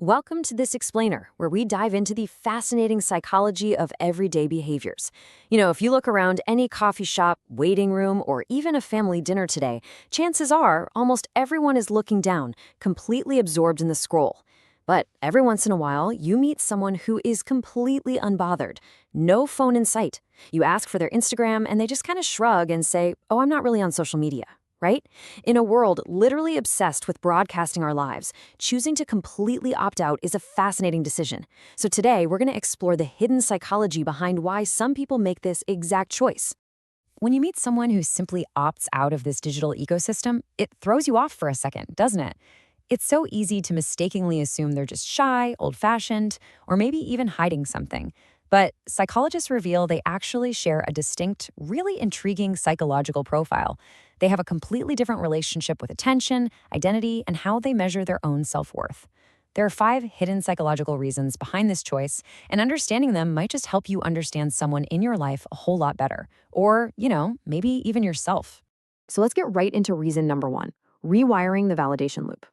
Welcome to This Explainer, where we dive into the fascinating psychology of everyday behaviors. If you look around any coffee shop, waiting room, or even a family dinner today, chances are almost everyone is looking down, completely absorbed in the scroll. But every once in a while, you meet someone who is completely unbothered, no phone in sight. You ask for their Instagram, and they just kind of shrug and say, "Oh, I'm not really on social media." Right? In a world literally obsessed with broadcasting our lives, choosing to completely opt out is a fascinating decision. So today, we're going to explore the hidden psychology behind why some people make this exact choice. When you meet someone who simply opts out of this digital ecosystem, it throws you off for a second, doesn't it? It's so easy to mistakenly assume they're just shy, old-fashioned, or maybe even hiding something. But psychologists reveal they actually share a distinct, really intriguing psychological profile. They have a completely different relationship with attention, identity, and how they measure their own self-worth. There are 5 hidden psychological reasons behind this choice, and understanding them might just help you understand someone in your life a whole lot better. Or, maybe even yourself. So let's get right into reason number 1, rewiring the validation loop.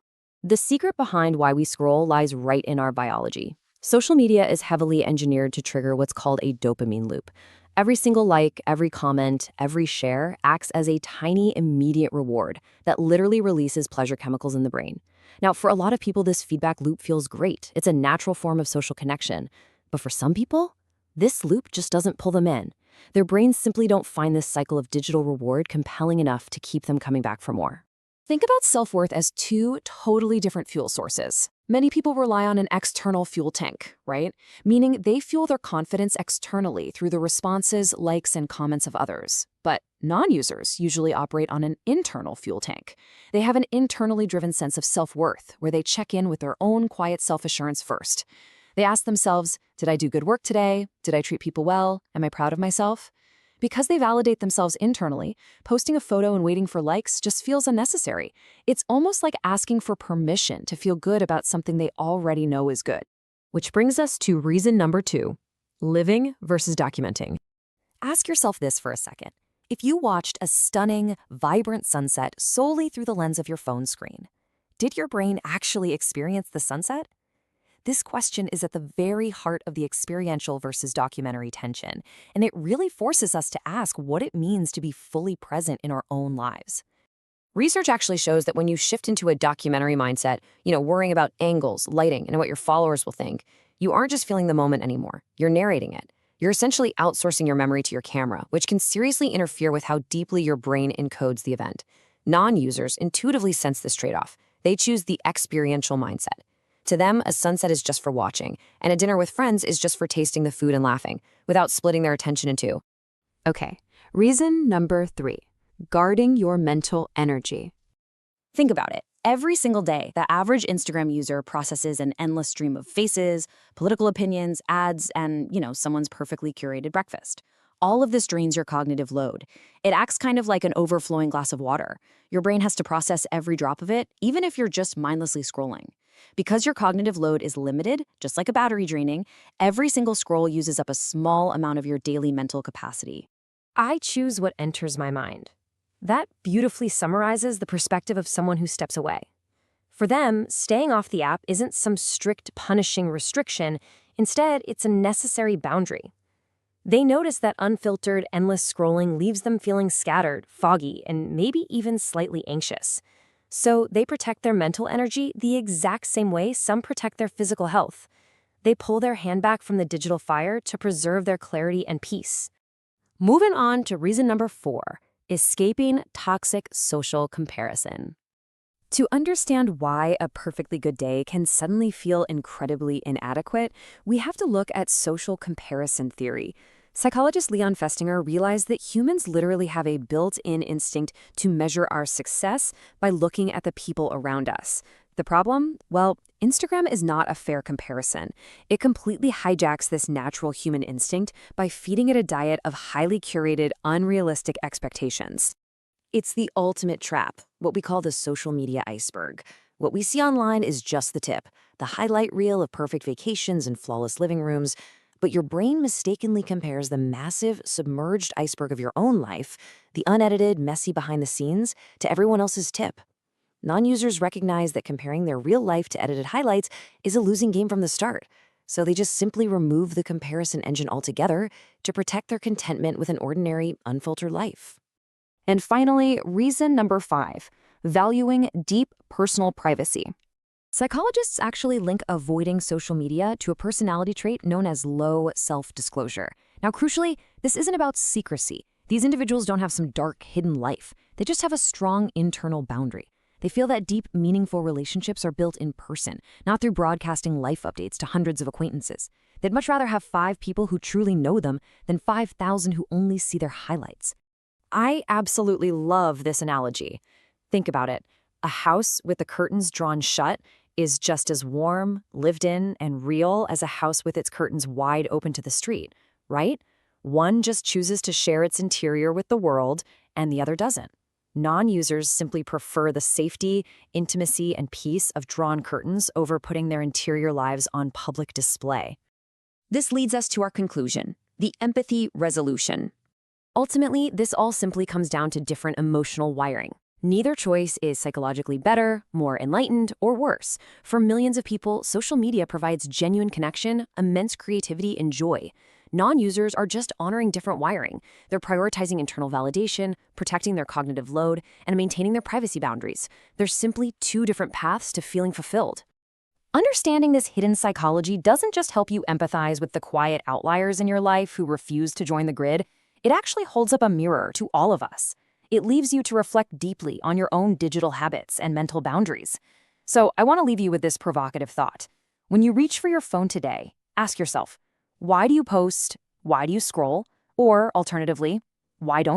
The secret behind why we scroll lies right in our biology. Social media is heavily engineered to trigger what's called a dopamine loop. Every single like, every comment, every share acts as a tiny immediate reward that literally releases pleasure chemicals in the brain. Now, for a lot of people, this feedback loop feels great. It's a natural form of social connection. But for some people, this loop just doesn't pull them in. Their brains simply don't find this cycle of digital reward compelling enough to keep them coming back for more. Think about self-worth as 2 totally different fuel sources. Many people rely on an external fuel tank, right? Meaning they fuel their confidence externally through the responses, likes, and comments of others. But non-users usually operate on an internal fuel tank. They have an internally driven sense of self-worth, where they check in with their own quiet self-assurance first. They ask themselves, did I do good work today? Did I treat people well? Am I proud of myself? Because they validate themselves internally, posting a photo and waiting for likes just feels unnecessary. It's almost like asking for permission to feel good about something they already know is good. Which brings us to reason number 2, living versus documenting. Ask yourself this for a second. If you watched a stunning, vibrant sunset solely through the lens of your phone screen, did your brain actually experience the sunset? This question is at the very heart of the experiential versus documentary tension, and it really forces us to ask what it means to be fully present in our own lives. Research actually shows that when you shift into a documentary mindset, worrying about angles, lighting, and what your followers will think, you aren't just feeling the moment anymore, you're narrating it. You're essentially outsourcing your memory to your camera, which can seriously interfere with how deeply your brain encodes the event. Non-users intuitively sense this trade-off. They choose the experiential mindset. To them, a sunset is just for watching, and a dinner with friends is just for tasting the food and laughing, without splitting their attention in two. Okay, reason number 3, guarding your mental energy. Think about it. Every single day, the average Instagram user processes an endless stream of faces, political opinions, ads, and, someone's perfectly curated breakfast. All of this drains your cognitive load. It acts kind of like an overflowing glass of water. Your brain has to process every drop of it, even if you're just mindlessly scrolling. Because your cognitive load is limited, just like a battery draining, every single scroll uses up a small amount of your daily mental capacity. I choose what enters my mind. That beautifully summarizes the perspective of someone who steps away. For them, staying off the app isn't some strict punishing restriction. Instead, it's a necessary boundary. They notice that unfiltered, endless scrolling leaves them feeling scattered, foggy, and maybe even slightly anxious. So they protect their mental energy the exact same way some protect their physical health. They pull their hand back from the digital fire to preserve their clarity and peace. Moving on to reason number 4, escaping toxic social comparison. To understand why a perfectly good day can suddenly feel incredibly inadequate, we have to look at social comparison theory. Psychologist Leon Festinger realized that humans literally have a built-in instinct to measure our success by looking at the people around us. The problem? Well, Instagram is not a fair comparison. It completely hijacks this natural human instinct by feeding it a diet of highly curated, unrealistic expectations. It's the ultimate trap, what we call the social media iceberg. What we see online is just the tip, the highlight reel of perfect vacations and flawless living rooms. But your brain mistakenly compares the massive, submerged iceberg of your own life, the unedited, messy behind the scenes, to everyone else's tip. Non-users recognize that comparing their real life to edited highlights is a losing game from the start. So they just simply remove the comparison engine altogether to protect their contentment with an ordinary, unfiltered life. And finally, reason number 5, valuing deep personal privacy. Psychologists actually link avoiding social media to a personality trait known as low self-disclosure. Now, crucially, this isn't about secrecy. These individuals don't have some dark, hidden life. They just have a strong internal boundary. They feel that deep, meaningful relationships are built in person, not through broadcasting life updates to hundreds of acquaintances. They'd much rather have 5 people who truly know them than 5,000 who only see their highlights. I absolutely love this analogy. Think about it. A house with the curtains drawn shut is just as warm, lived in, and real as a house with its curtains wide open to the street, right? One just chooses to share its interior with the world, and the other doesn't. Non-users simply prefer the safety, intimacy, and peace of drawn curtains over putting their interior lives on public display. This leads us to our conclusion, the empathy resolution. Ultimately, this all simply comes down to different emotional wiring. Neither choice is psychologically better, more enlightened, or worse. For millions of people, social media provides genuine connection, immense creativity, and joy. Non-users are just honoring different wiring. They're prioritizing internal validation, protecting their cognitive load, and maintaining their privacy boundaries. There's simply 2 different paths to feeling fulfilled. Understanding this hidden psychology doesn't just help you empathize with the quiet outliers in your life who refuse to join the grid. It actually holds up a mirror to all of us. It leaves you to reflect deeply on your own digital habits and mental boundaries. So I want to leave you with this provocative thought. When you reach for your phone today, ask yourself, why do you post? Why do you scroll? Or alternatively, why don't